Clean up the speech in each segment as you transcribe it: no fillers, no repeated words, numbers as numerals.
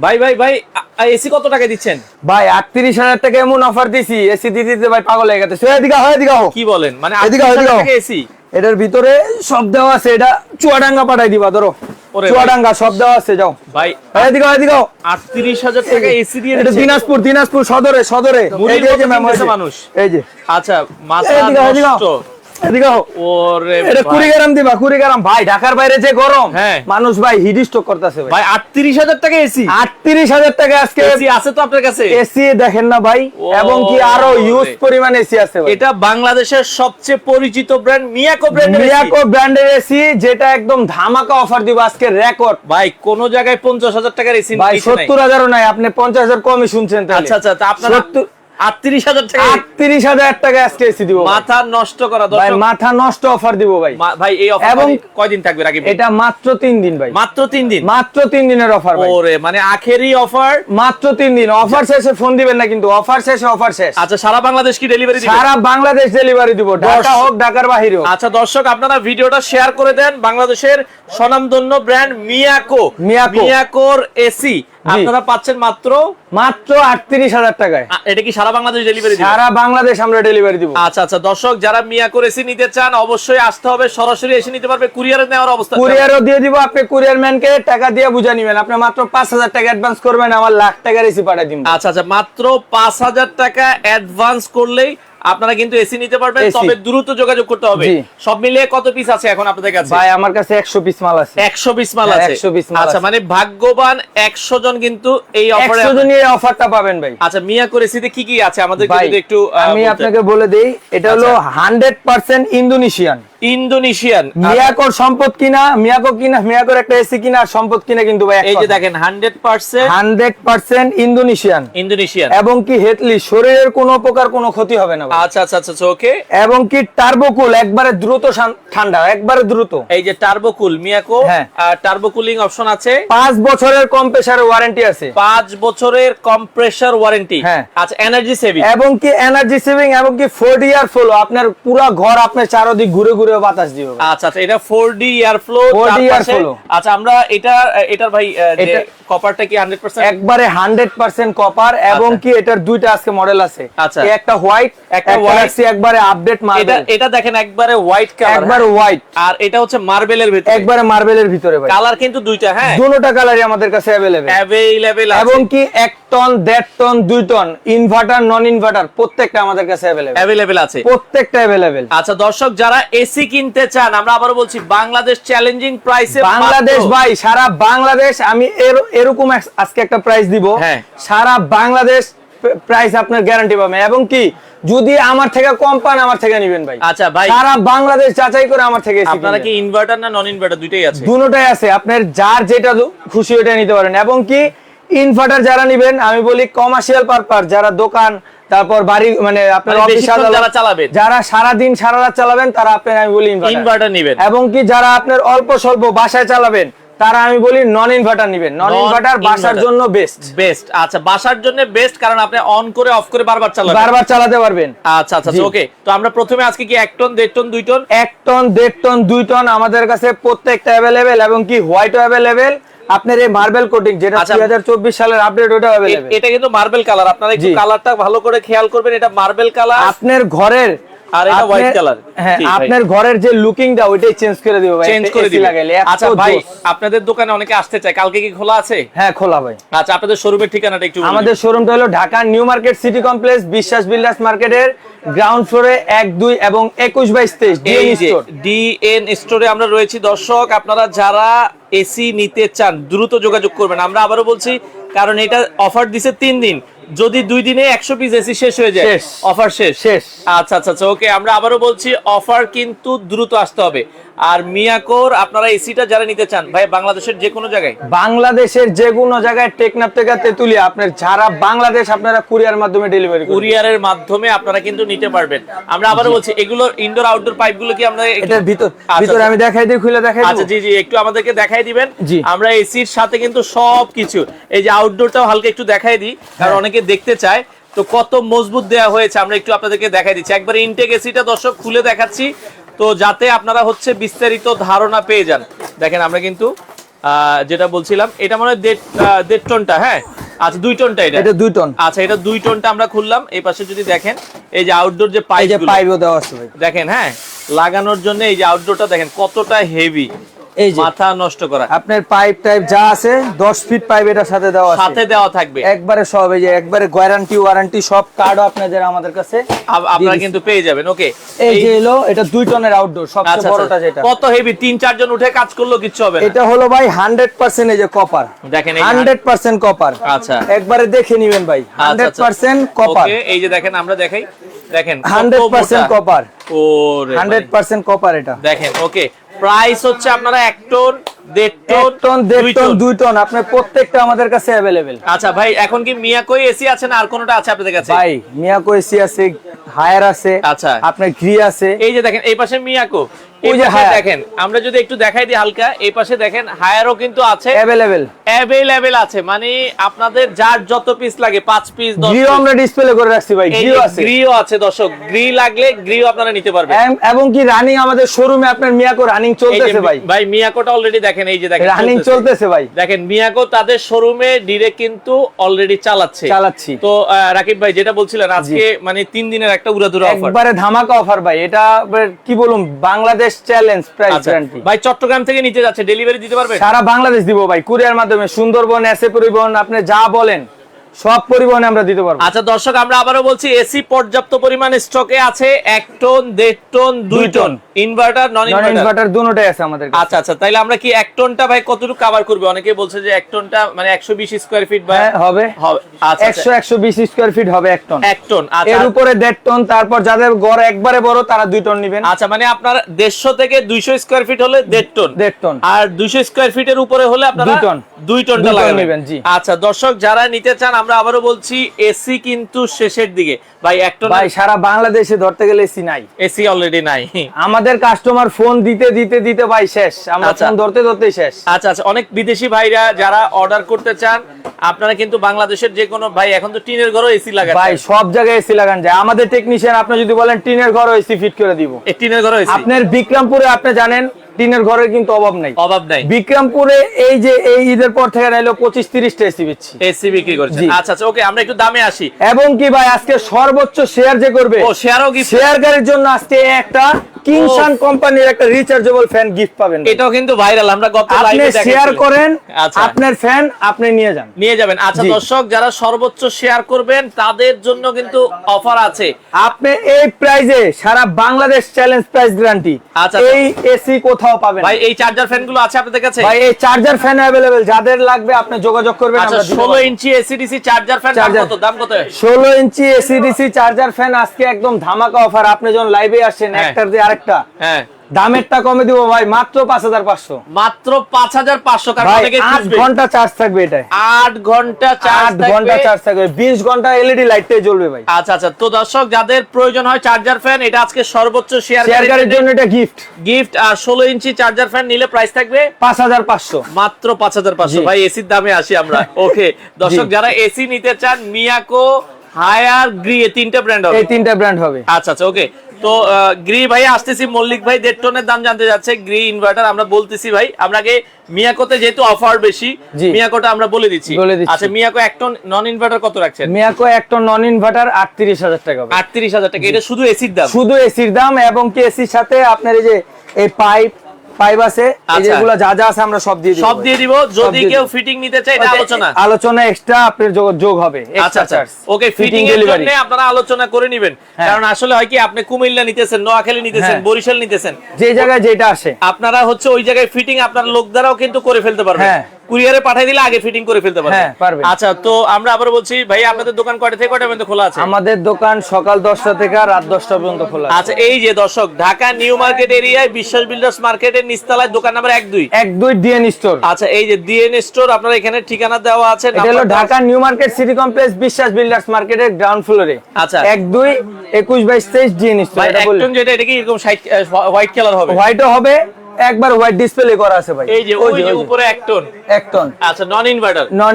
ভাই এসি কত টাকা দিচ্ছেন ভাই? 38,000 টাকা এমন অফার দিছি, এসি দিতে ভাই পাগল হয়ে গেছে। এদিকে কি বলেন? মানে এদিকে 38,000 টাকা এসি? এটার ভিতরে সব দেওয়া আছে, এটা চুয়াডাঙ্গা পাঠাই দিবা। ধরো চুয়াডাঙ্গা সব দেওয়া আছে, যাও ভাই। এদিকে 38,000 টাকা এসি দিয়ে এটা দিনাজপুর সদরে এই যে মানুষ, এই যে। আচ্ছা, মাথা নষ্ট। এটা কুড়িগ্রাম দিবা, কুড়িগ্রাম ভাই। ঢাকার বাইরে যে গরম, মানুষ ভাই হিট স্ট্রোক করতেছে ভাই। 38,000 টাকা এসি? 38,000 টাকা আজকে এসি আছে তো আপনার কাছে? এসি দেখেন না ভাই, এবং কি আরো ইউজ পরিমাণ এসি আছে ভাই। এটা বাংলাদেশের সবচেয়ে পরিচিত ব্র্যান্ড মিয়াকো ব্র্যান্ডের এসি, যেটা একদম ধামাকা অফার দিব আজকে, রেকর্ড ভাই। কোন জায়গায় 50,000 টাকার এসি ভাই? 70,000ও নাই, আপনি 50,000 কমই শুনছেন। আচ্ছা, আপনার 38,000 টাকা? 38,000 টাকা আজকে এসি দিব। মাথা নষ্ট করা ভাই, মাথা নষ্ট অফার দিব ভাই। ভাই এই অফার এবং কয়দিন থাকবে রাকিব? এটা মাত্র 3 দিন ভাই। মাত্র 3 দিন? মাত্র 3 দিনের অফার ভাই। ওরে, মানে আখেরি অফার। মাত্র 3 দিন অফার শেষে ফোন দিবেন না কিন্তু, অফার শেষ। আচ্ছা, সারা বাংলাদেশ কি ডেলিভারি দিবেন? সারা বাংলাদেশ ডেলিভারি দিব, ঢাকা হোক ঢাকার বাইরে হোক। আচ্ছা দর্শক, আপনারা ভিডিওটা শেয়ার করে দেন। বাংলাদেশের স্বনামধন্য ব্র্যান্ড মিয়াকোর এসি আপনারা পাচ্ছেন মাত্র 38,000 টাকায়। এটা কি সারা বাংলাদেশ ডেলিভারি দিবেন? সারা বাংলাদেশ আমরা ডেলিভারি দিব। আচ্ছা দর্শক, যারা মিয়াকোর এসি নিতে চান অবশ্যই আসতে হবে, সরাসরি এসে নিতে পারবে। কুরিয়ারে নেওয়ার অবস্থা? কুরিয়ারও দিয়ে দিব, আপনি কুরিয়ার ম্যানকে টাকা দিয়ে বুঝা নিবেন। আপনি মাত্র 5,000 টাকা অ্যাডভান্স করবেন, আমার লাখ টাকার এসি পাঠিয়ে দিবেন। আচ্ছা, মাত্র 5,000 টাকা অ্যাডভান্স করলেই আপনারা কিন্তু এসি নিতে পারবেন, তবে দ্রুত যোগাযোগ করতে হবে। সব মিলিয়ে কত পিস আছে এখন আপনাদের কাছে? ভাই আমার কাছে 100 পিস মাল আছে। 100 পিস মাল আছে? আচ্ছা, মানে ভাগ্যবান 100 জন কিন্তু এই অফারে 100 জনই এই অফারটা পাবেন ভাই। আচ্ছা, মিয়াকোর এসিতে কি আছে আমাদেরকে যদি একটু আমি আপনাকে বলে দেই। এটা হলো 100% ইন্দোনেশিয়ান। মিয়াকোর সম্পদ কিনা, মিয়াকোর একটা এসি কিনা, সম্পদ কিনা কিন্তু ভাই। এই যে দেখেন 100% ইন্দোনেশিয়ান, এবং কি হেডলি, শরীরের কোনো প্রকার কোনো ক্ষতি হবে না। আচ্ছা ওকে। এবং কি টার্বোকুল, একবারে দ্রুত ঠান্ডা, একবারে দ্রুত। এই যে Turbo Cool Miyako, turbo cooling option আছে। 5 বছরের কম্প্রেসার ওয়ারেন্টি আছে। 5 বছরের কম্প্রেসার ওয়ারেন্টি। আচ্ছা, এনার্জি সেভিং, এবং কি এনার্জি সেভিং, এবং কি 4D এয়ার ফ্লো, আপনার পুরো ঘর আপনার চারদিক ঘুরে ঘুরে বাতাস দিবে। আচ্ছা, এটা 4D এয়ার ফ্লো। আচ্ছা, আমরা এটার ভাই কপারটা কি 100%? একবারে 100% কপার, এবং কি এটার দুইটা আজকে মডেল আছে। আচ্ছা, একটা হোয়াইট, একটা গ্যালাক্সি, একবারে আপডেট মার্বেল। এটা দেখেন একবারে হোয়াইট কালার, একবারে হোয়াইট। আর এটা হচ্ছে মার্বেলের ভিতরে, একবারে মার্বেলের ভিতরে ভাই। কালার কিন্তু দুইটা, দুটোটা কালারই আমাদের কাছে अवेलेबल আছে। এবং কি 1 ton, 1.5 ton, 2 ton, inverter, non inverter প্রত্যেকটা আমাদের কাছে अवेलेबल আছে। প্রত্যেকটা अवेलेबल। আচ্ছা দর্শক, যারা এসি কিনতে চান, আমরা আবারো বলছি, বাংলাদেশ চ্যালেঞ্জিং প্রাইসে, বাংলাদেশ ভাই, সারা বাংলাদেশ আমি এরকম আজকে একটা প্রাইস দিব। সারা বাংলাদেশ প্রাইস আপনার গ্যারান্টি পাবেন, এবং কি যদি আমার থেকে কম পান, আমার থেকে নেবেন ভাই। আচ্ছা ভাই, সারা বাংলাদেশ যাচাই করে আমার থেকে এসি। আপনারা কি ইনভার্টার না নন ইনভার্টার দুটোই আছে? দুটোই আছে, আপনার যার যেটা খুশি ওটা নিতে পারেন। এবং কি ইনভার্টার যারা নেবেন, আমি বলি কমার্শিয়াল পারপাস, যারা দোকান, তারপর বাড়ি, মানে আপনার অফিস যারা চালাবেন, যারা সারা দিন সারা রাত চালাবেন, তারা আপনি, আমি বলি ইনভার্টার নেবেন। এবং কি যারা আপনার অল্প স্বল্প বাসায় চালাবেন, তারা আমি বলি নন ইনভার্টার নেবেন। নন ইনভার্টার বাসার জন্য বেস্ট। আচ্ছা, বাসার জন্য বেস্ট, কারণ আপনি অন করে অফ করে বারবার চালাতে পারবেন। আচ্ছা ওকে। তো আমরা প্রথমে আজকে কি 1 ton, 1.5 ton, 2 ton? 1 ton, 1.5 ton, 2 ton আমাদের কাছে প্রত্যেকটা अवेलेबल, এবং কি হোয়াইটও अवेलेबल। আপনার এই মার্বেল কোটিং, যেটা 2024 সালের আপডেট, ওটা अवेलेबल। এটা কিন্তু মার্বেল কালার, আপনারা একটু কালারটা ভালো করে খেয়াল করবেন। এটা মার্বেল কালার, আপনার ঘরের, আর এটা হোয়াইট কালার। আপনার ঘরের যে লুকিংটা, ওইটাই চেঞ্জ করে দিব ভাই, চেঞ্জ করে দিই লাগাইলে। আচ্ছা ভাই, আপনাদের দোকানে অনেকে আসতে চায়, কালকে কি খোলা আছে? খোলা ভাই। আচ্ছা, আপনাদের শোরুমের ঠিকানাটা একটু বলুন। আমাদের শোরুমটা হলো Dhaka new market city complex, বিশ্বাস বিল্ডার্স মার্কেটের গ্রাউন্ড ফ্লোরে 1, 2 এবং 21-22 ডিএন স্টোরে আমরা রয়েছি। দর্শক, আপনারা যারা এসি নিতে চান দ্রুত যোগাযোগ করবেন। আমরা আবারো বলছি, কারণ এটা অফার দিছে 3 দিন, যদি 2 দিনে 100 পিস এসি শেষ হয়ে যায়, অফার শেষ। আচ্ছা ওকে। আমরা আবারও বলছি, অফার কিন্তু দ্রুত আসতে হবে। আর মিয়াকোর আপনারা এসিটা যারা নিতে চান ভাই, বাংলাদেশের যে কোনো জায়গায়, টেকনাফ থেকে তেতুলিয়া, আপনার যারা বাংলাদেশ, আপনারা কুরিয়ার মাধ্যমে ডেলিভারি, কুরিয়ারের মাধ্যমে আপনারা কিন্তু নিতে পারবেন। আমরা আবারও বলছি, এগুলো ইনডোর আউটডোর পাইপগুলো কি আমরা এটার ভিতরে আমি দেখাই দিই, খুলে দেখাই দিই। আচ্ছা জি, একটু আমাদেরকে দেখাই দিবেন। আমরা এসির সাথে কিন্তু সবকিছু, এই যে আউটডোরটাও হালকা একটু দেখাই দিই, কারণ অনেকে দেখতে চায় তো কত মজবুত দেয়া হয়েছে। আমরা একটু আপনাদেরকে দেখাই দিচ্ছি, একবার ইনটেক এসিটা দর্শক খুলে দেখাচ্ছি, তো যাতে আপনারা হচ্ছে বিস্তারিত ধারণা পেয়ে যান। দেখেন, আমরা কিন্তু যেটা বলছিলাম এটা মনে হয় দেড় টনটা। হ্যাঁ আচ্ছা 2 টনটা এটা 2 টন। আচ্ছা এটা 2 টনটা আমরা খুললাম। এই পাশে যদি দেখেন এই যে আউটডোর যে পাইপ, পাইপও দেওয়া আছে ভাই দেখেন। হ্যাঁ লাগানোর জন্য এই যে আউটডোরটা দেখেন কতটা হেভি, এই যে মাথা নষ্ট করা। আপনার পাইপ টাইপ যা আছে 10 ফিট পাইপ এটার সাথে দেওয়া আছে, সাথে দেওয়া থাকবে একবারে সব। এই যে একবারে গ্যারান্টি ওয়ারেন্টি সব কার্ডও আপনাদের আমাদের কাছে আপনারা কিন্তু পেয়ে যাবেন। ওকে এই যে এলো এটা 2 টনের আউটডোর, সবচেয়ে বড়টা যেটা। কত হেভি, 3-4 জন উঠে কাজ করলো কিচ্ছু হবে না। এটা হলো ভাই 100% এই যে কপার, দেখেন 100% কপার। আচ্ছা একবারে দেখে নেবেন ভাই, 100% কপার। ওকে এই যে দেখেন আমরা দেখাই, দেখেন 100% কপার, ওরে 100% কপার এটা দেখেন। ওকে প্রাইস হচ্ছে আপনারা 1 টন, 1.5 টন, 1 টন, 2 টন আপনার প্রত্যেকটা আমাদের কাছে अवेलेबल। আচ্ছা ভাই এখন কি মিয়াকোই এসি আছে না আর কোনটা আছে আপনাদের কাছে? ভাই মিয়াকো এসি আছে, হায়ার আছে, আচ্ছা আপনার গ্রি আছে। এই যে দেখেন এই পাশে মিয়াকো, এই ওই যে পাশে হায়ার। দেখেন আমরা যদি একটু দেখাই দিই হালকা, এই পাশে দেখেন হায়ারও কিন্তু আছে, अवेलेबल আছে। মানে আপনাদের যার যত পিস লাগে 5 পিস 10 গ্রিও আমরা ডিসপ্লে করে রাখছি ভাই, গ্রিও আছে, গ্রিও আছে দর্শক। গ্রি লাগলে গ্রিও আপনারা নিতে পারবেন। এবং কি রানিং আমাদের শোরুমে আপনার মিয়াকো রানিং চলতেছে ভাই। ভাই মিয়াকোটা অলরেডি দেখেন, এই যে দেখেন রানিং চলতেছে ভাই। দেখেন মিয়াকো তাদের শোরুমে ডিরেক্ট কিন্তু অলরেডি চালাচ্ছি। তো রাকিব ভাই যেটা বলছিলেন আজকে মানে 3 দিনের একটা উড়াধুরা অফার, একবারে ধামাকা অফার ভাই। এটা কি বলুম, বাংলাদেশ চ্যালেঞ্জ প্রাইস গ্যারান্টি। ভাই চট্টগ্রাম থেকে নিতে যাচ্ছে, ডেলিভারি দিতে পারবে? সারা বাংলাদেশ দিব ভাই, কুরিয়ার মাধ্যমে। সুন্দরবন, এসএ পরিবহন, আপনি যা বলেন সব পরিবহনে আমরা দিতে পারবো। আচ্ছা দর্শক আমরা আবারও বলছি এসি পর্যাপ্ত পরিমাণ স্টকে আছে, 1 ton, 1.5 ton, 2 ton, inverter non inverter দুটোটাই আছে আমাদের কাছে। আচ্ছা আচ্ছা তাইলে আমরা কি 1 টনটা ভাই কতটুকু কভার করবে? অনেকে বলছে যে 1 টনটা মানে 120 স্কয়ার ফিট বা হবে আচ্ছা 120 স্কয়ার ফিট হবে 1 টন। 1 টন আচ্ছা, এর উপরে 1.5 টন, তারপর যাদের ঘর একবারে বড় তারা 2 টন নেবেন। আচ্ছা মানে আপনার 150 থেকে 200 স্কয়ার ফিট হলে 1.5 টন, 1.5 টন, আর 200 স্কয়ার ফিটের উপরে হলে আপনারা 2 টনটা লাগাবেন। জি আচ্ছা দর্শক যারা নিতে চান আমরা আবারও বলছি এসি কিন্তু শেষের দিকে ভাই। 1 টন ভাই সারা বাংলাদেশে ধরতে গেলে এসি নাই, এসি অলরেডি নাই। আমাদের কাস্টমার ফোন দিতে ভাই শেষ, আমরা ফোন ধরতে শেষ। আচ্ছা আচ্ছা অনেক বিদেশি ভাইরা যারা অর্ডার করতে চান আপনারা কিন্তু বাংলাদেশের যে কোনো ভাই এখন তো টিনের ঘরও এসি লাগান ভাই, সব জায়গায় এসি লাগান যায়। আমাদের টেকনিশিয়ান আপনি যদি বলেন টিনের ঘরও এসি ফিট করে দিব। এই টিনের ঘরও এসি আপনার বিক্রমপুরে আপনি জানেন টিনের ঘরের কিন্তু অভাব নাই। বিক্রমপুরে এই যে এই ঈদের পর থেকে নাইলো 25-30টা এসি বিচ্ছি, এসি বিক্রি করছেন। আচ্ছা আচ্ছা ওকে আমরা একটু দামে আসি। এবং কি ভাই আজকে সর্বোচ্চ শেয়ার যে করবে, ও শেয়ারও গিফট, শেয়ারকারীর জন্য আজকে একটা কিংসান কোম্পানির একটা রিচার্জেবল ফ্যান গিফট পাবেন। এটাও কিন্তু ভাইরাল, আমরা গত লাইভে দেখেছি। আপনি শেয়ার করেন, আচ্ছা আপনার ফ্যান আপনি নিয়ে যাবেন। আচ্ছা দর্শক যারা সর্বোচ্চ শেয়ার করবেন তাদের জন্য কিন্তু অফার আছে। আপনি এই প্রাইজে সারা বাংলাদেশ চ্যালেঞ্জ প্রাইস গ্যারান্টি। আচ্ছা এই এসি কোথাও পাবেন ভাই। এই চার্জার ফ্যান গুলো আছে আপনাদের কাছে? ভাই এই চার্জার ফ্যান अवेलेबल, যাদের লাগবে আপনি যোগাযোগ করবেন। আচ্ছা 16 ইঞ্চি এসিডিসি চার্জার ফ্যান দাম কত? 16 ইঞ্চি এসিডিসি চার্জার ফ্যান আজকে একদম ধামাকা অফার। আপনি যখন লাইভে আসেন একটার দিয়ে আরেকটা, হ্যাঁ দামেরটা কমে দিব ভাই, মাত্র 5500। মাত্র 5500। কারণ অনেকে 8 ঘন্টা চার্জ থাকবে এটা, 8 ঘন্টা চার্জ থাকবে, 20 ঘন্টা এলইডি লাইটটাই জ্বলবে ভাই। আচ্ছা আচ্ছা তো দর্শক যাদের প্রয়োজন হয় চার্জার ফ্যান, এটা আজকে সর্বোচ্চ শেয়ারকারীর জন্য এটা গিফট। আর 16 ইঞ্চি চার্জার ফ্যান নিলে প্রাইস থাকবে 5500, মাত্র 5500। ভাই এসির দামে আসি আমরা। ওকে দর্শক যারা এসি নিতে চান মিয়াকো, হায়ার, গ্রি এই তিনটা ব্র্যান্ড হবে। আচ্ছা আচ্ছা ওকে তো গ্রি ভাই আসতেছি, মল্লিক ভাই 1.5 টনের দাম জানতে যাচ্ছে। গ্রি ইনভার্টার আমরা বলতেছি ভাই, আপনাকে মিয়াকোতে যেহেতু অফার বেশি মিয়াকোটা আমরা বলে দিচ্ছি। আচ্ছা মিয়াকো 1 টন নন ইনভার্টার কত রাখছেন? মিয়াকো 1 টন নন ইনভার্টার 38000 টাকা। 38000 টাকা, এটা শুধু এসির দাম? শুধু এসির দাম, এবং কি এসির সাথে আপনার এই যে এই পাইপ আছে, এই যেগুলো যা আছে আমরা সব দিয়ে দিব। যদি কেউ ফিটিং নিতে চায় এটা আলোচনা এক্সট্রা আপনার যোগ হবে। আচ্ছা আচ্ছা ওকে ফিটিং এর জন্য আপনারা আলোচনা করে নেবেন। কারণ আসলে হয় কি আপনি কুমিল্লা নিতেছেন, নোয়াখালী নিতেছেন, বরিশাল নিতেছেন, যে জায়গায় যেটা আসে আপনারা হচ্ছে ওই জায়গায় ফিটিং আপনার লোক দ্বারাও কিন্তু করে ফেলতে পারবেন। কুরিয়ারে পাঠিয়ে দিলে আগে ফিটিং করে ফেলতে পারবেন। আচ্ছা তো আমরা আবার বলছি ভাই আপনাদের দোকান কয়টা থেকে কয়টা পর্যন্ত খোলা আছে? আমাদের দোকান সকাল 10টা থেকে রাত 10টা পর্যন্ত খোলা আছে। আচ্ছা এই যে দর্শক ঢাকা নিউ মার্কেট এরিয়ায় বিশ্বাস বিল্ডার্স মার্কেটের নিচতলায় দোকান নাম্বার 12 ডিএন স্টোর। আচ্ছা এই যে ডিএন স্টোর আপনারা এখানে ঠিকানা দেওয়া আছে। এটা হলো Dhaka new market city complex বিশ্বাস বিল্ডার্স মার্কেটের গ্রাউন্ড ফ্লোরে। আচ্ছা 12-21-22 ডিএন স্টোর। এটা বলুন যেটা এটা কি এরকম হোয়াইট কালার হবে? হোয়াইটও হবে, একবার হোয়াইট ডিসপ্লে করা আছে ভাই। এই যে ওই যে উপরে 1 টন। আচ্ছা নন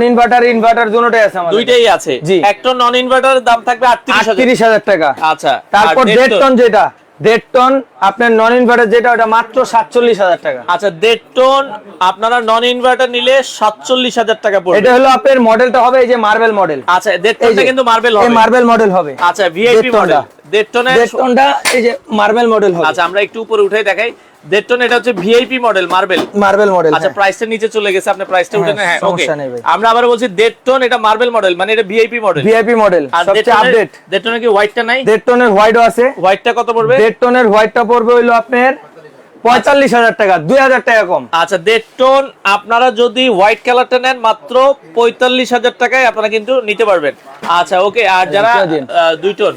ইনভার্টার ইনভার্টার দুটোই আছে আমাদের, দুইটাই আছে। 1 টন নন ইনভার্টারের দাম থাকবে 38000 টাকা। আচ্ছা তারপর 1.5 টন যেটা 1.5 টন আপনার নন ইনভার্টার যেটা ওটা মাত্র 47,000 টাকা। আচ্ছা 1.5 টন আপনারা নন ইনভার্টার নিলে 47,000 টাকা পড়বে। এটা হলো আপনার মডেলটা হবে এই যে মার্বেল মডেল। আচ্ছা 1.5 টনটা কিন্তু মার্বেল হবে, এই মার্বেল মডেল হবে। আচ্ছা ভিআইপি মডেল 1.5 টনের 1.5 টনটা এই যে মার্বেল মডেল হবে। আচ্ছা আমরা একটু উপরে উঠাই দেখাই 1.5 টন, এটা হচ্ছে ভিআইপি মডেল মার্বেল মডেল। আচ্ছা প্রাইসটা নিচে চলে গেছে, আপনি প্রাইসটা উঠে নেন। হ্যাঁ ওকে, সমস্যা নেই ভাই। আমরা আবার বলছি 1.5 টন এটা মার্বেল মডেল, মানে এটা ভিআইপি মডেল। ভিআইপি মডেল আর সবচেয়ে আপডেট। 1.5 টনের কি হোয়াইটটা নাই? 1.5 টনের হোয়াইটও আছে। হোয়াইটটা কত পড়বে? 1.5 টনের হোয়াইটটা পড়বে হইলো আপনার 45,000 টাকা, 2,000 টাকা কম। আচ্ছা 1.5 টন আপনারা যদি হোয়াইট কালারটা নেন মাত্র 45,000 টাকায় আপনারা কিন্তু নিতে পারবেন। আচ্ছা ওকে, আর যারা 2 টন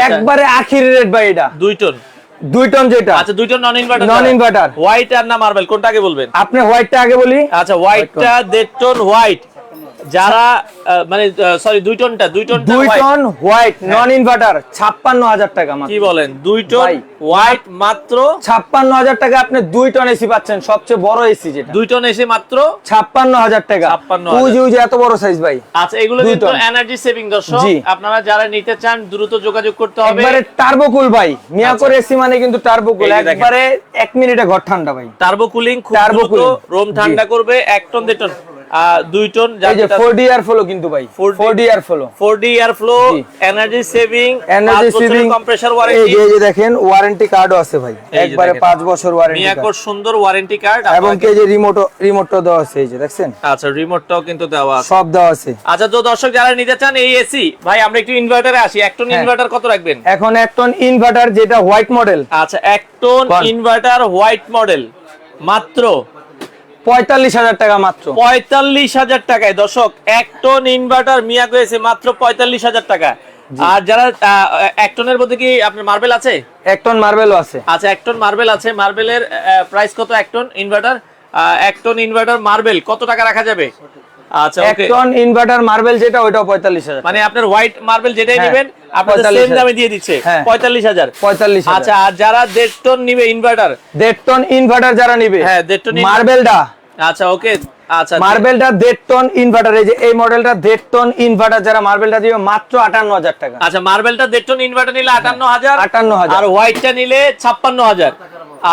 একবারে আখির রেট ভাই এটা 2 টন 2 টন যেটা। আচ্ছা 2 ton non inverter, non inverter white আর না মার্বেল কোনটা আগে বলবেন? আপনি হোয়াইটটা আগে বলি। আচ্ছা হোয়াইটটা 1.5 টন হোয়াইট, যারা মানে সরি 2 টনটা 2 টন হোয়াইট নন ইনভার্টার 56,000 টাকা মাত্র। কি বলেন? 2 টন ভাই, হোয়াইট মাত্র 56,000 টাকা আপনি 2 টন এসি পাচ্ছেন, সবচেয়ে বড় এসি যেটা। 2 টন এসে মাত্র 56,000 টাকা। 56,000 ওই যে এত বড় সাইজ ভাই। আচ্ছা এগুলো 2 কিন্তু টন। এনার্জি সেভিং দর্শক, জি। আপনারা যারা নিতে চান দ্রুত যোগাযোগ করতে হবে। একবারে টার্বোকুল ভাই, মিয়াকোর এসি মানে কিন্তু টার্বোকুল, এই যে দেখেন। একবারে 1 মিনিটে ঘর ঠান্ডা ভাই। টার্বো কুলিং খুব Turbo দ্রুত cooling, রুম ঠান্ডা করবে। 1 টন 1.5 টন 2 টন, এই যে 4D এয়ার ফ্লো কিন্তু ভাই, 4D air flow, 4D air flow, জি। Energy saving, energy saving, compressor এই ওয়ারেন্টি। যে দেখেন ওয়ারেন্টি কার্ডও আছে ভাই, এই যে একবারে দেখেন। 5 বছর ওয়ারেন্টি কার্ড, মিয়াকোর সুন্দর ওয়ারেন্টি কার্ড, এবং কি এই যে রিমোটও দেওয়া আছে, এই যে দেখছেন। আচ্ছা রিমোটটাও কিন্তু দেওয়া আছে, সব দেওয়া আছে। আচ্ছা তো দর্শক যারা নিতে চান এই এসি, ভাই আমরা একটু ইনভার্টারে আসি। 1 টন ইনভার্টার কত রাখবেন? এখন 1 টন ইনভার্টার যেটা হোয়াইট মডেল, আচ্ছা 1 টন কোন? ইনভার্টার হোয়াইট মডেল মাত্র 45,000 টাকা মাত্র। 45,000 টাকায় দর্শক 1 টন ইনভার্টার মিয়াকো এসি মাত্র 45,000 টাকা। আর যারা 1 টনের মধ্যে কি আপনার মার্বেল আছে? 1 টন মার্বেলও আছে। আচ্ছা 1 টন মার্বেল আছে, মার্বেলের প্রাইস কত? 1 ton inverter 1 ton inverter marble কত টাকা রাখা যাবে? আচ্ছা 1 ওকে, টন ইনভার্টার মার্বেল যেটা ওইটাও 45,000, মানে আপনার হোয়াইট মার্বেল যেটাই হ্যাঁ, নেবেন আপনাদের 45,000 সেম দামে দিয়ে দিচ্ছে, হ্যাঁ। 45,000। 45,000। আচ্ছা আর যারা 1.5 টন নিবে ইনভার্টার, 1.5 টন ইনভার্টার যারা নিবে, হ্যাঁ 1.5 টন মার্বেলটা, আচ্ছা ওকে, আচ্ছা মার্বেলটা 1.5 টন ইনভার্টার, এই যে এই মডেলটা 1.5 টন ইনভার্টার যারা মার্বেলটা দিবে মাত্র 58,000 টাকা। আচ্ছা মার্বেলটা 1.5 টন ইনভার্টার নিলে 58,000, 58,000। আর হোয়াইটটা নিলে 56,000।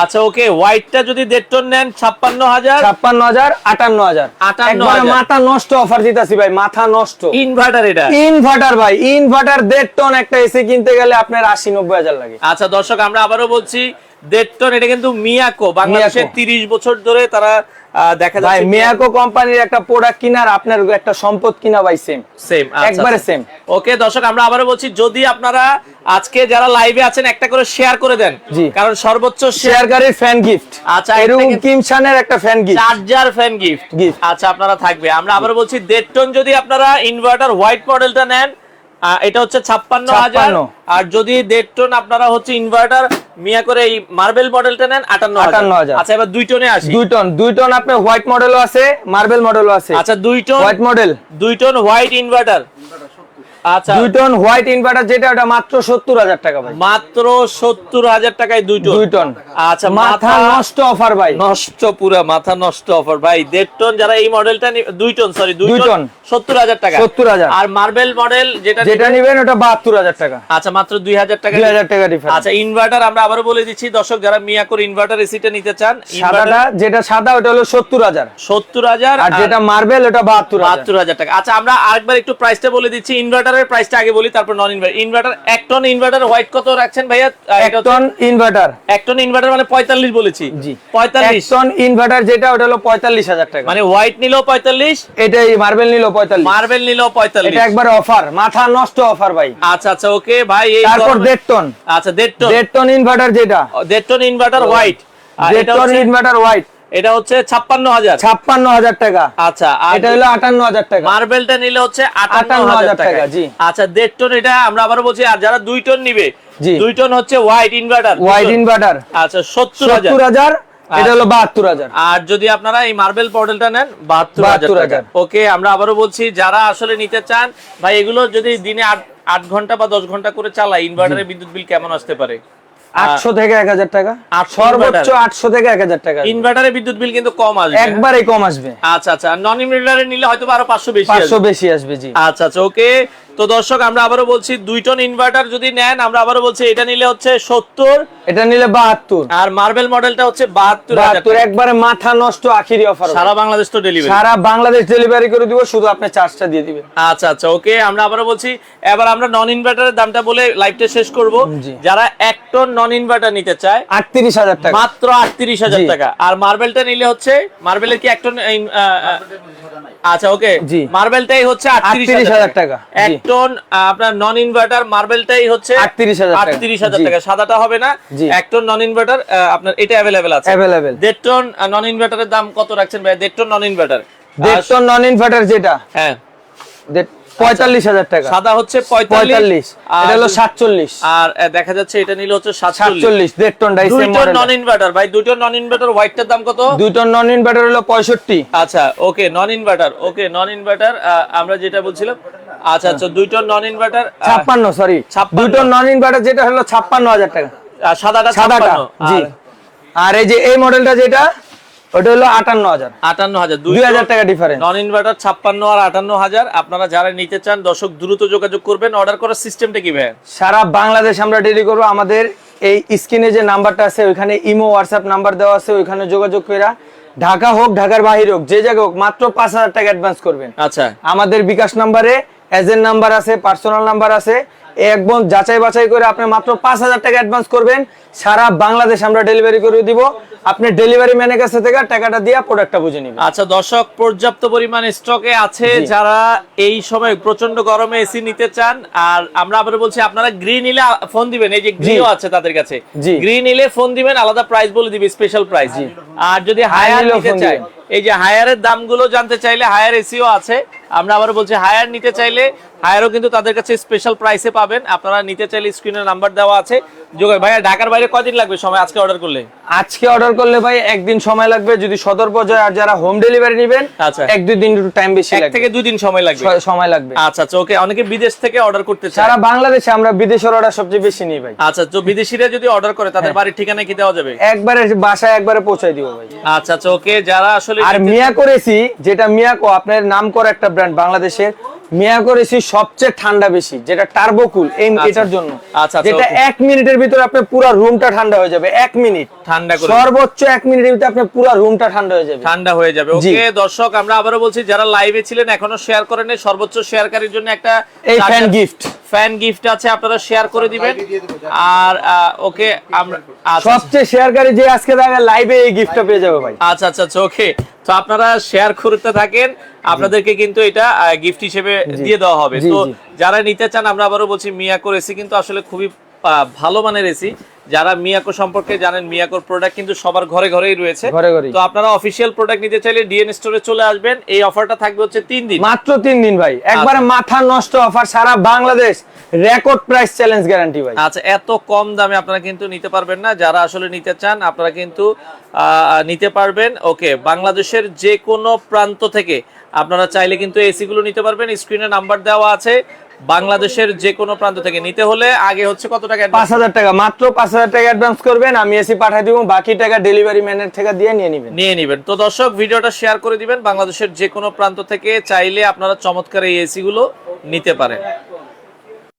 আচ্ছা ওকে, হোয়াইটটা যদি 1.5 টন নেন 56,000, 56,000, 58,000, 58,000 একবারে মাথা নষ্ট অফার দিতাছি ভাই, মাথা নষ্ট। ইনভার্টার এটা। ইনভার্টার ভাই, ইনভার্টার 1.5 টন একটা এসি কিনতে গেলে আপনার 80-90,000 লাগে। আচ্ছা দর্শক আমরা আবারও বলছি 1.5 টন, এটা কিন্তু মিয়াকো বাংলাদেশে 30 বছর ধরে তারা দেখা ভাই যাচ্ছে মিয়াকো কোম্পানির একটা প্রোডাক্ট কিনার আপনার একটা সম্পদ কিনা ভাই সেম সেম, একবারে সেম। ওকে দর্শক আমরা আবারও বলছি, যদি আপনারা আজকে যারা লাইভে আছেন একটা করে শেয়ার করে দেন, জি। কারণ সর্বোচ্চ শেয়ার। শেয়ারকারীর ফ্যান গিফট, আচ্ছা এরকম কিমশানের একটা fan gift, charger fan gift Gift। আচ্ছা আপনারা থাকবে। আমরা আবারও বলছি 1.5 টন যদি আপনারা ইনভার্টার হোয়াইট মডেলটা নেন এটা হচ্ছে 56,000, আর যদি 1.5 টন আপনারা হচ্ছে ইনভার্টার মিয়া করে এই মার্বেল মডেলটা নেন 58,000। আচ্ছা এবার 2 টনে আসি। 2 টন আপনার হোয়াইট মডেলও আছে, মার্বেল মডেলও আছে। আচ্ছা 2 ton white model, 2 ton white inverter, আচ্ছা 2 টন হোয়াইট ইনভার্টার যেটা ওটা মাত্র 70,000 টাকা ভাই, মাত্র 70,000 টাকায় 2 টন। 2 টন। আচ্ছা মাথা নষ্ট অফার ভাই, নষ্ট, পুরা মাথা নষ্ট অফার ভাই। 1.5 টন যারা এই মডেলটা 2 টন সরি 2 2 টন টন 70,000 টাকা, 70,000। আর মার্বেল মডেল যেটা নেবেন ওটা 72,000 টাকা। আচ্ছা মাত্র 2,000 টাকা, 2,000 টাকা ডিফারেন্স। আচ্ছা ইনভার্টার আমরা আবারো বলে দিচ্ছি দর্শক, যারা মিয়াকোর ইনভার্টার এসিটা নিতে চান, সাদাটা যেটা সাদা ওটা হলো 70,000, 70,000, আর যেটা মার্বেল ওটা 72,000। 72,000 টাকা। আচ্ছা আমরা আরেকবার একটু প্রাইসটা বলে দিচ্ছি, ইনভার্টারের প্রাইসটা আগে বলি তারপর non inverter. 1 ton inverter white কত রাখছেন ভাইয়া? 1 টন ইনভার্টার, 1 টন ইনভার্টার মানে 45 বলেছি, জি 45 1 টন ইনভার্টার যেটা ওটা হলো 45,000 টাকা, মানে হোয়াইট নিলেও 45, এটাই মার্বেল নিলো 45, মার্বেল নিলেও 45। এটা একবার অফার, মাথা নষ্ট অফার ভাই। আচ্ছা আচ্ছা ওকে ভাই, এই তারপর 1.5 টন, আচ্ছা 1.5 টন 1.5 টন ইনভার্টার যেটা 1.5 টন ইনভার্টার হোয়াইট, আর 1.5 এটা টন হচ্ছে ইনভার্টার হোয়াইট, এটা হচ্ছে 56,000। 56,000 টাকা। আচ্ছা আর এটা হলো 58,000 টাকা, মার্বেলটা নিলে হচ্ছে 58,000 টাকা, টাকা, জি। আচ্ছা 1.5 টন এটা আমরা আবারো বলছি, আর যারা 2 টন নিবে, জি 2 টন হচ্ছে হোয়াইট ইনভার্টার, হোয়াইট ইনভার্টার আচ্ছা 70,000, 70,000, এটা হলো 72,000। আর যদি আপনারা এই মার্বেল মডেলটা নেন 72,000 টাকা। ওকে আমরা আবারো বলছি, যারা আসলে নিতে চান ভাই, এগুলো যদি দিনে 8 ঘন্টা বা 10 ঘন্টা করে চালায়, ইনভার্টারের বিদ্যুৎ বিল কেমন আসতে পারে? 800 থেকে 1,000 টাকা, 800 সর্বোচ্চ 800 থেকে 1,000 টাকা। ইনভার্টারের বিদ্যুৎ বিল কিন্তু কম আসবে, একবারেই কম আসবে। আচ্ছা আচ্ছা, নন ইনভার্টারে নিলে হয়তো আরো 500 বেশি 500 আসবে। বেশি আসবে, জি। আচ্ছা আচ্ছা ওকে, তো দর্শক আমরা আবারও বলছি 2 টন ইনভার্টার যদি নেন, আমরা আবারও বলছি এটা নিলে হচ্ছে 70, এটা নিলে 72, আর মার্বেল মডেলটা হচ্ছে 72,000 একবারে মাথা নষ্ট আখিরি অফার। সারা বাংলাদেশ তো ডেলিভারি, সারা বাংলাদেশ ডেলিভারি করে দিব, শুধু আপনি চার্জটা দিয়ে দিবেন। আচ্ছা আচ্ছা ওকে। আমরা আবারও বলছি, এবার আমরা নন ইনভার্টারের দামটা বলে লাইভটা শেষ করব। জি। যারা 1 টন নন ইনভার্টার নিতে চায় 38,000 টাকা, মাত্র 38,000 টাকা। আর মার্বেলটা নিলে হচ্ছে, মার্বেলের কি 1 টন আচ্ছা ওকে, জি। মার্বেলটাই হচ্ছে 38,000 টাকা। 1 টন আপনার নন ইনভার্টার মার্বেলটাই হচ্ছে 38,000 টাকা। সাদাটা হবে না। 1 টন নন ইনভার্টার আপনার এটা अवेलेबल আছে। 1.5 টন নন ইনভার্টারের দাম কত রাখছেন ভাই? 1.5 ton non inverter, 1.5 ton non inverter যেটা, হ্যাঁ 45,000 টাকা। সাদা হচ্ছে 45, এটা হলো 47, আর দেখা যাচ্ছে এটা নিলে হচ্ছে 47। 1.5 টন ডাইসের 2 টন মডেল। নন ইনভার্টার ভাই, 2 টন নন ইনভার্টার হোয়াইটটার দাম কত? 2 টন নন ইনভার্টার হলো 65। আচ্ছা ওকে, নন ইনভার্টার, ওকে নন ইনভার্টার আমরা যেটা বলছিলাম, আচ্ছা আচ্ছা 2 ton non inverter 56, sorry 2 ton non inverter যেটা হলো 56,000 টাকা। সাদাটা সাদাটা 56, জি। আর এই যে এই মডেলটা যেটা, ওটা হলো 58,000, 58,000, 2000 টাকা ডিফারেন্স। নন ইনভার্টার 56 আর 58,000। আপনারা যারা নিতে চান দর্শক দ্রুত যোগাযোগ করবেন। অর্ডার করার সিস্টেমটা কি ভাই? সারা বাংলাদেশ আমরা ডেলিভারি করব। আমাদের এই স্ক্রিনে যে নাম্বারটা আছে ওইখানে ইমো হোয়াটসঅ্যাপ নাম্বার দেওয়া আছে, ওইখানে যোগাযোগ করে ঢাকা হোক ঢাকার বাইরে হোক যে জায়গায় হোক মাত্র 5,000 টাকা অ্যাডভান্স করবেন। আচ্ছা, আমাদের বিকাশ নাম্বারে এজেন্ট নাম্বার আছে, পার্সোনাল নাম্বার আছে, একদম যাচাই বাছাই করে আপনি মাত্র 5,000 টাকা অ্যাডভান্স করবেন। সারা বাংলাদেশ আমরা ডেলিভারি করে দিব। আপনি ডেলিভারি ম্যানের কাছে থেকে টাকাটা দিয়ে প্রোডাক্টটা বুঝে নেবেন। আচ্ছা দর্শক, পর্যাপ্ত পরিমাণ স্টকে আছে। যারা এই সময় প্রচন্ড গরমে এসি নিতে চান, আর আমরা আবার বলছি আপনারা গ্রিন নিলে ফোন দিবেন, এই যে গ্রিনও আছে তাদের কাছে, গ্রিন নিলে ফোন দিবেন, আলাদা প্রাইস বলে দিবে, স্পেশাল প্রাইস। আর যদি হায়ার নিতে চাই, এই যে হায়ারের দামগুলো জানতে চাইলে হায়ার এসিও আছে। আমরা আবার বলছি হায়ার নিতে চাইলে হায়ারও কিন্তু তাদের কাছে স্পেশাল প্রাইসে পাবেন। আপনারা নিতে চাইলে স্ক্রিনে নাম্বার দেওয়া আছে। ভাইয়া ঢাকার বাইরে কয়দিন লাগবে সময় আজকে অর্ডার করলে? আজকে অর্ডার করলে ভাই একদিন সময় লাগবে যদি সদর পর্যায়ে, আর যারা হোম ডেলিভারি নেবেন আচ্ছা 1-2 দিন একটু টাইম বেশি লাগবে, 1 থেকে 2 দিন সময় লাগবে। আচ্ছা আচ্ছা ওকে। অনেকে বিদেশ থেকে অর্ডার করতে চায়। সারা বাংলাদেশে আমরা বিদেশের অর্ডার সবচেয়ে বেশি নিই ভাই। আচ্ছা, তো বিদেশিরা যদি অর্ডার করে তাদের বাড়ির ঠিকানা কি দেওয়া যাবে? একবারে বাসায় একবারে পৌঁছাই দিব ভাই। আচ্ছা আচ্ছা ওকে। যারা আসলে আর মিয়াকো এসি, যেটা মিয়াকো আপনার নাম করা একটা ব্র্যান্ড বাংলাদেশের, মিয়াকো এসি সবচেয়ে ঠান্ডা বেশি, যেটা টার্বোকুল, এটার জন্য। আচ্ছা যেটা 1 মিনিটের ভিতরে আপনার পুরো রুমটা ঠান্ডা হয়ে যাবে। 1 মিনিট ঠান্ডা করে, সর্বোচ্চ 1 মিনিটের ভিতরে আপনার পুরো রুমটা ঠান্ডা হয়ে যাবে, ঠান্ডা হয়ে যাবে। ওকে দর্শক, আমরা আবারও বলছি যারা লাইভে ছিলেন এখনো শেয়ার করেন, সর্বোচ্চ শেয়ারকারীর জন্য একটা এই ফ্যান গিফট আছে, আপনারা শেয়ার করে দিবেন। আর ওকে, আমরা সবচেয়ে শেয়ারকারী যে আজকে লাইভে এই গিফটটা পেয়ে যাবে ভাই। আচ্ছা আচ্ছা ওকে। তো আপনারা শেয়ার করতে থাকেন, আপনাদেরকে কিন্তু এটা গিফট হিসেবে দিয়ে দেওয়া হবে। তো যারা নিতে চান, আমরা আবারও বলছি মিয়াকো এসি কিন্তু আসলে খুবই ভালো মানের এসি। যারা মিয়াকো সম্পর্কে জানেন, মিয়াকোর প্রোডাক্ট কিন্তু সবার ঘরে ঘরেই রয়েছে। তো আপনারা অফিশিয়াল প্রোডাক্ট নিতে চাইলে ডিএন স্টোরে চলে আসবেন। এই অফারটা থাকবে হচ্ছে 3 দিন, মাত্র 3 দিন ভাই। একবারে মাথা নষ্ট অফার, সারা Bangladesh record price challenge guarantee ভাই। আচ্ছা, এত কম দামে আপনারা কিন্তু নিতে পারবেন না। যারা আসলে নিতে চান আপনারা কিন্তু নিতে পারবেন। ওকে, বাংলাদেশের যে কোনো প্রান্ত থেকে আপনারা চাইলে কিন্তু এসি গুলো নিতে পারবেন। স্ক্রিনে নাম্বার দেওয়া আছে। বাংলাদেশের যে কোনো প্রান্ত থেকে নিতে হলে আগে হচ্ছে কত টাকা? 5,000 টাকা, মাত্র 5,000 টাকা অ্যাডভান্স করবেন, আমি এসি পাঠিয়ে দিব, বাকি টাকা ডেলিভারি ম্যানের থেকে দিয়ে নিয়ে নেবেন। তো দর্শক, ভিডিওটা শেয়ার করে দিবেন। বাংলাদেশের যে কোনো প্রান্ত থেকে চাইলে আপনারা চমৎকার এই এসি গুলো নিতে পারেন।